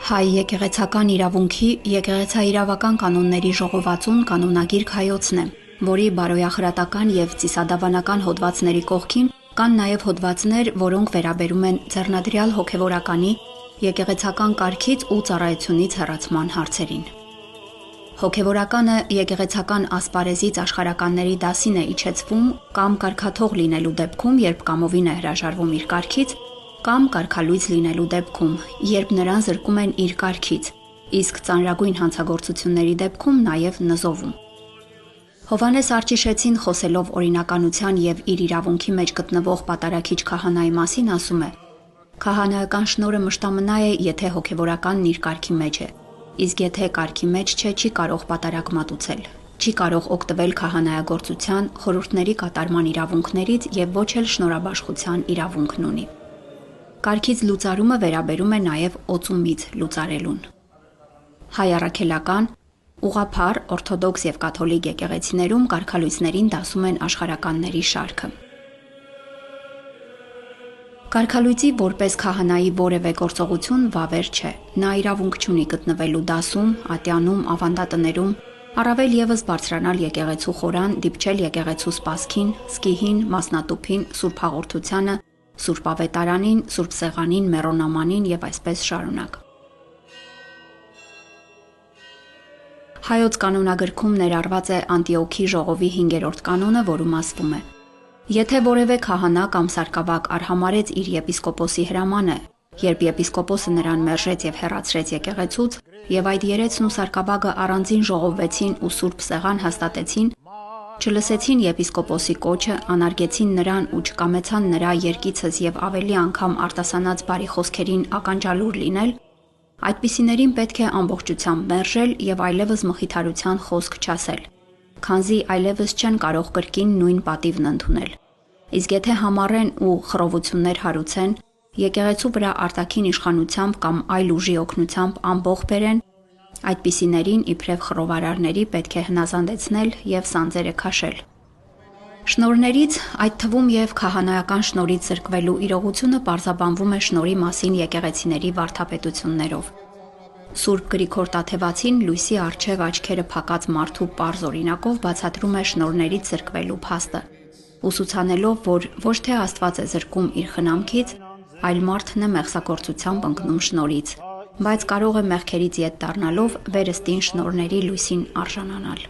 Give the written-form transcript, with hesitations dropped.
Հայ եկեղեցական իրավունքի եկեղեցաիրավական կանոնների ժողովածուն կանոնագիր հայոցն է, որի բարոյախրատական եւ ծիսադավանական հոդվածների կողքին կան նաեւ հոդվածներ, որոնք վերաբերում են ձեռնադրյալ հոգեվորականի եկեղեցական կարգից ու ծառայությունից հեռացման հարցերին։ Հոգեվորականը եկեղեցական ասպարեզից աշխարհականների դասին է իջեցվում կամ կարգաթող լինելու դեպքում, երբ կամովին է հրաժարվում իր կարգից, կամ կարգալույծ լինելու դեպքում, երբ նրան զրկում են իր կարգից, իսկ ծանրագույն հանցագործությունների դեպքում նաև նզովում։ Հովհաննես Արճիշեցին խոսելով օրինականության եւ իր իրավունքի մեջ գտնվող պատարագիչ քահանայի մասին ասում է. «Քահանայական շնորհը մշտամնա է, եթե հոգեվորականն իր կարգի մեջ է, իսկ եթե կարգի մեջ չէ, չի կարող պատարագ մատուցել, չի կարող օգտվել քահանայագործության, խորհուրդների կատարման իրավունքներից եւ ոչ էլ շնորհաբաշխության իրավունքն ունի»։ Կարգից լուծարումը վերաբերում է նաև օծումից լուծարելուն։ Հայ առաքելական, ուղղափառ, օրթոդոքս եւ կաթոլիկ եկեղեցիներում կարգալույծներին դասում են աշխարհականների շարքը։ Կարգալույծի որպես քահանայի որևէ գործողություն վավեր չէ։ Նա իրավունք չունի գտնվելու դասում, ատյանում, ավանդատներում, առավել եւս բարձրանալ եկեղեցու խորան, դիպչել եկեղեցու սպասքին, սկիհին, մասնատուփին, սուրբ հաղորդությանը, Սուրբ ավետարանին, Սուրբ սեղանին, մեռոնամանին եւ այսպես շարունակ։ Հայոց կանոնագրքում ներառված է Անտիոքի ժողովի 5-րդ կանոնը, որում ասվում է. Եթե որևէ քահանա կամ սարկավակ արհամարեց իր եպիսկոպոսի հրամանը, երբ եպիսկոպոսը նրան մերժեց եւ հեռացրեց եկեղեցուց, եւ այդ երեցն ու սարկավագը առանձին ժողովվեցին ու Սուրբ սեղան հաստատեցին, չլսեցին եպիսկոպոսի կոչը, անարգեցին նրան ու չկամեցան նրա երկիցս եւ ավելի անգամ արտասանած բարի խոսքերին ականջալուր լինել, այդպիսիներին պետք է ամբողջությամբ մերժել եւ այլևս մխիթարության խոսք չասել, քանզի այլևս չեն կարող կրկին նույն պատիվն ընդունել։ Իսկ եթե համառեն ու խռովություններ հարուցեն, եկեղեցու վրա արտաքին իշխանությամբ կամ այլ ուժի օգնությամբ ամբողջ բերեն, այդպիսիներին իբրև խռովարարների պետք է հնազանդեցնել եւ սանձերը քաշել։ Շնորհներից, այդ թվում եւ քահանայական շնորհից զրկվելու իրողությունը պարզաբանվում է շնորհի մասին եկեղեցիների վարդապետություններով։ Սուրբ Գրիգոր Տաթևացին լույսի առջև աչքերը փակած մարդու պարզ օրինակով բացատրում է շնորհներից զրկվելու փաստը, ուսուցանելով, որ ոչ թե Աստված է զրկում իր խնամքից, այլ մարդն է մեղսագործությամբ ընկնում շնորհից, բայց կարող է մեղքերից ետ դառնալով վերստին շնորհների լույսին արժանանալ։